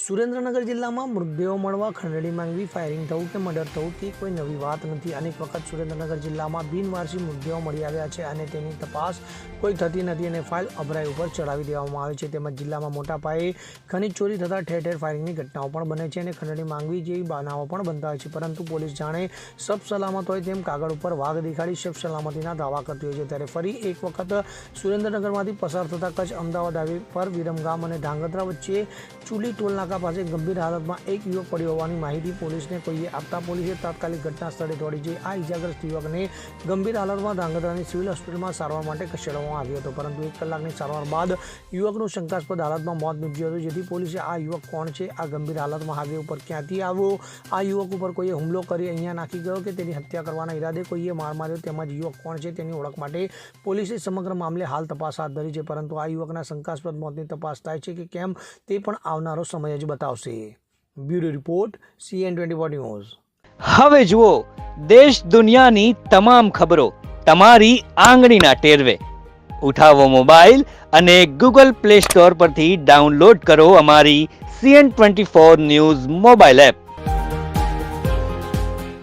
સુરેન્દ્રનગર જિલ્લામાં મૃતદેહો મળવા ખંડણી માંગવી, ફાયરિંગ થવું કે મર્ડર થવું તે કોઈ નવી વાત નથી. અનેક વખત સુરેન્દ્રનગર જિલ્લામાં બિનવારસી મૃતદેહો મળી આવ્યા છે અને તેની તપાસ કોઈ થતી નથી અને ફાઇલ અભરાઈ ઉપર ચડાવી દેવામાં આવે છે. તેમજ જિલ્લામાં મોટા પાયે ખનીજ ચોરી થતાં ઠેર ઠેર ફાયરિંગની ઘટનાઓ પણ બને છે અને ખંડણી માંગવી જેવી બનાવો પણ બનતા હોય છે. પરંતુ પોલીસ જાણે સબ સલામત હોય તેમ કાગળ ઉપર વાઘ દેખાડી સબ સલામતીના દાવા કરતી હોય છે. ત્યારે ફરી એક વખત સુરેન્દ્રનગરમાંથી પસાર થતા કચ્છ અમદાવાદ હાઈવે પર વિરમગામ અને ધાંગધ્રા વચ્ચે ચુલી ટોલ નાકા પાસે ગંભીર હાલતમાં એક યુવક પડ્યો હોવાની માહિતી પોલીસને કોઈએ આપતા પોલીસે તાત્કાલિક ઘટના સ્થળે દોડી જઈ આ ઇજાગ્રસ્ત યુવકને ગંભીર હાલતમાં ધાંગધ્રાની સિવિલ હોસ્પિટલમાં સારવાર માટે ખસેડવામાં આવ્યો હતો. પરંતુ 1 કલાકની સારવાર બાદ યુવકનું શંકાસ્પદ હાલતમાં મોત નીપજ્યું હતું. જેથી પોલીસે આ યુવક કોણ છે, આ ગંભીર હાલતમાં હાઈવે ઉપર ક્યાંથી આવ્યો, આ યુવક ઉપર કોઈએ હુમલો કરી અહીંયા નાખી ગયો કે તેની હત્યા કરવાના ઈરાદે કોઈએ માર માર્યો, તેમજ યુવક કોણ છે તેની ઓળખ માટે પોલીસે સમગ્ર મામલે હાલ તપાસ હાથ ધરી છે. પરંતુ આ યુવકના શંકાસ્પદ મોતની તપાસ થાય છે કે કેમ તે પણ આવનારો સમય જ બતાવશે. Bureau report, CN24 news. હવે જુઓ દેશ દુનિયાની તમામ ખબરો તમારી આંગળીના ટેરવે. ઉઠાવો મોબાઈલ અને Google Play Store પરથી ડાઉનલોડ કરો અમારી CN24 ન્યૂઝ મોબાઈલ એપ.